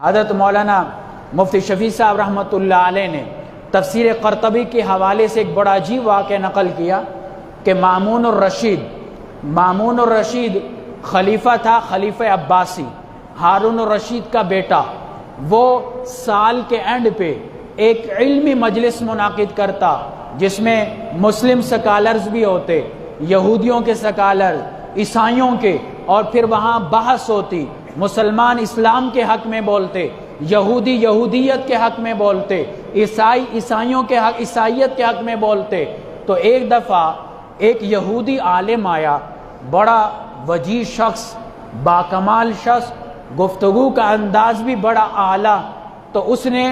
حضرت مولانا مفتی شفیع صاحب رحمۃ اللہ علیہ نے تفسیر قرطبی کے حوالے سے ایک بڑا عجیب واقعہ نقل کیا کہ مامون الرشید خلیفہ تھا، خلیفہ عباسی، ہارون الرشید کا بیٹا۔ وہ سال کے اینڈ پہ ایک علمی مجلس منعقد کرتا جس میں مسلم سکالرز بھی ہوتے، یہودیوں کے سکالر، عیسائیوں کے، اور پھر وہاں بحث ہوتی، مسلمان اسلام کے حق میں بولتے، یہودی یہودیت کے حق میں بولتے، عیسائی عیسائیوں کے حق عیسائیت کے حق میں بولتے۔ تو ایک دفعہ ایک یہودی عالم آیا، بڑا وجیح شخص، باکمال شخص، گفتگو کا انداز بھی بڑا اعلیٰ۔ تو اس نے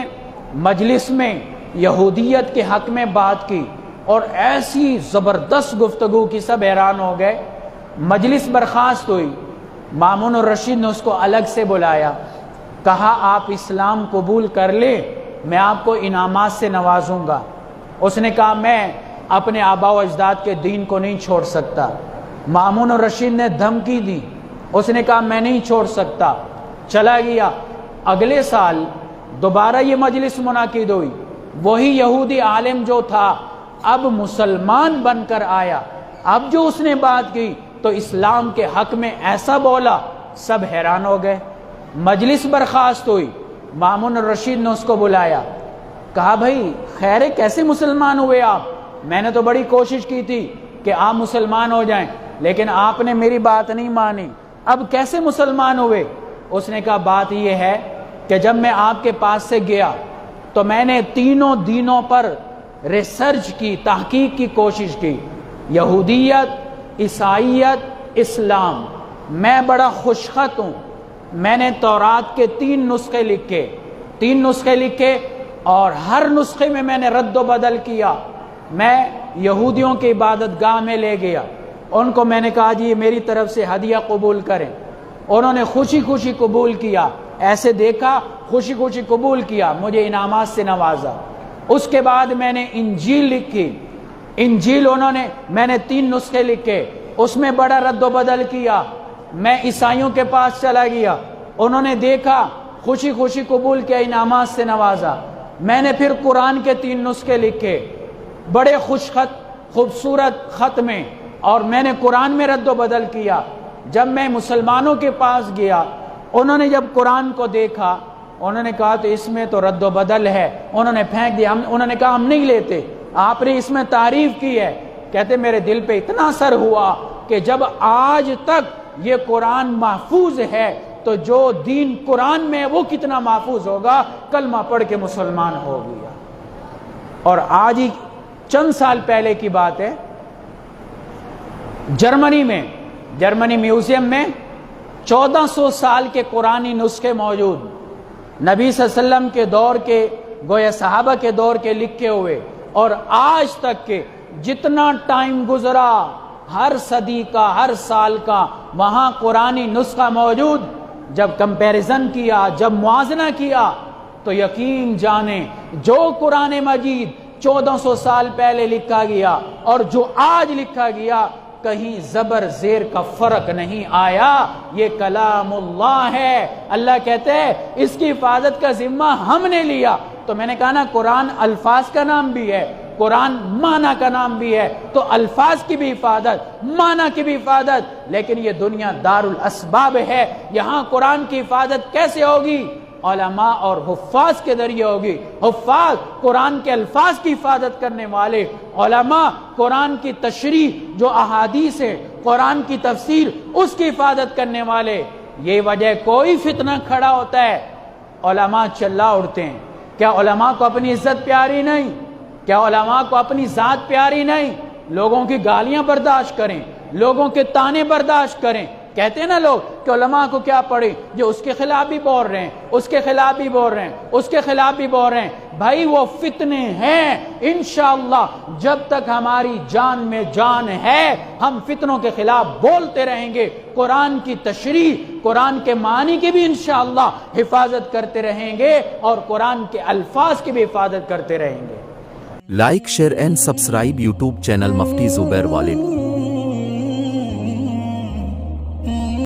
مجلس میں یہودیت کے حق میں بات کی اور ایسی زبردست گفتگو کی، سب حیران ہو گئے۔ مجلس برخاست ہوئی، مامون الرشید نے اس کو الگ سے بلایا، کہا آپ اسلام قبول کر لے، میں آپ کو انعامات سے نوازوں گا۔ اس نے کہا میں اپنے آباء و اجداد کے دین کو نہیں چھوڑ سکتا۔ مامون الرشید نے دھمکی دی، اس نے کہا میں نہیں چھوڑ سکتا، چلا گیا۔ اگلے سال دوبارہ یہ مجلس منعقد ہوئی، وہی یہودی عالم جو تھا اب مسلمان بن کر آیا۔ اب جو اس نے بات کی تو اسلام کے حق میں ایسا بولا، سب حیران ہو گئے۔ مجلس برخاست ہوئی، مامون الرشید نے اس کو بلایا، کہا بھائی خیر ہے، کیسے مسلمان ہوئے آپ؟ میں نے تو بڑی کوشش کی تھی کہ آپ مسلمان ہو جائیں، لیکن آپ نے میری بات نہیں مانی، اب کیسے مسلمان ہوئے؟ اس نے کہا بات یہ ہے کہ جب میں آپ کے پاس سے گیا تو میں نے تینوں دینوں پر ریسرچ کی، تحقیق کی کوشش کی، یہودیت، عیسائیت، اسلام۔ میں بڑا خوشخط ہوں، میں نے تورات کے 3 نسخے لکھے اور ہر نسخے میں نے رد و بدل کیا۔ میں یہودیوں کی عبادت گاہ میں لے گیا، ان کو میں نے کہا جی یہ میری طرف سے ہدیہ قبول کریں، انہوں نے خوشی خوشی قبول کیا، ایسے دیکھا خوشی خوشی قبول کیا، مجھے انعامات سے نوازا۔ اس کے بعد میں نے انجیل لکھی، انجیل میں نے 3 نسخے لکھے، اس میں بڑا رد و بدل کیا۔ میں عیسائیوں کے پاس چلا گیا، انہوں نے دیکھا خوشی خوشی قبول کیا، انعامات سے نوازا۔ میں نے پھر قرآن کے 3 نسخے لکھے، بڑے خوبصورت خط میں، اور میں نے قرآن میں رد و بدل کیا۔ جب میں مسلمانوں کے پاس گیا، انہوں نے جب قرآن کو دیکھا، انہوں نے کہا تو اس میں تو رد و بدل ہے، انہوں نے پھینک دیا۔ انہوں نے کہا ہم نہیں لیتے، آپ نے اس میں تعریف کی ہے۔ کہتے میرے دل پہ اتنا اثر ہوا کہ جب آج تک یہ قرآن محفوظ ہے تو جو دین قرآن میں ہے وہ کتنا محفوظ ہوگا۔ کلمہ پڑھ کے مسلمان ہو گیا۔ اور آج ہی چند سال پہلے کی بات ہے، جرمنی میوزیم میں 1400 سال کے قرآنی نسخے موجود، نبی صلی اللہ علیہ وسلم کے دور کے، گویا صحابہ کے دور کے لکھے ہوئے، اور آج تک کے جتنا ٹائم گزرا، ہر صدی کا، ہر سال کا وہاں قرآنی نسخہ موجود۔ جب کمپیریزن کیا، جب موازنہ کیا تو یقین جانیں جو قرآن مجید 1400 سال پہلے لکھا گیا اور جو آج لکھا گیا، کہیں زبر زیر کا فرق نہیں آیا۔ یہ کلام اللہ ہے۔ اللہ کہتے ہیں اس کی حفاظت کا ذمہ ہم نے لیا۔ تو میں نے کہا نا، قرآن الفاظ کا نام بھی ہے، قرآن معنی کا نام بھی ہے، تو الفاظ کی بھی حفاظت، معنی کی بھی حفاظت۔ لیکن یہ دنیا دار الاسباب ہے، یہاں قرآن کی حفاظت کیسے ہوگی؟ علماء اور حفاظ کے ذریعے ہوگی۔ حفاظ قرآن کے الفاظ کی حفاظت کرنے والے، علماء قرآن کی تشریح جو احادیث ہے، قرآن کی تفسیر، اس کی حفاظت کرنے والے۔ یہ وجہ کوئی فتنہ کھڑا ہوتا ہے علماء چلا اڑتے ہیں۔ کیا علماء کو اپنی عزت پیاری نہیں؟ کیا علماء کو اپنی ذات پیاری نہیں؟ لوگوں کی گالیاں برداشت کریں، لوگوں کے طعنے برداشت کریں۔ کہتے ہیں نا لوگ کہ علماء کو کیا پڑے، جو اس کے خلاف بھی بول رہے ہیں، اس کے خلاف بھی بول رہے ہیں، اس کے خلاف بھی بول رہے ہیں۔ بھائی وہ فتنے ہیں، انشاءاللہ جب تک ہماری جان میں جان ہے ہم فتنوں کے خلاف بولتے رہیں گے، قرآن کی تشریح، قرآن کے معنی کی بھی انشاءاللہ حفاظت کرتے رہیں گے، اور قرآن کے الفاظ کی بھی حفاظت کرتے رہیں گے۔ Like, share and subscribe YouTube channel Mufti Zubair والد۔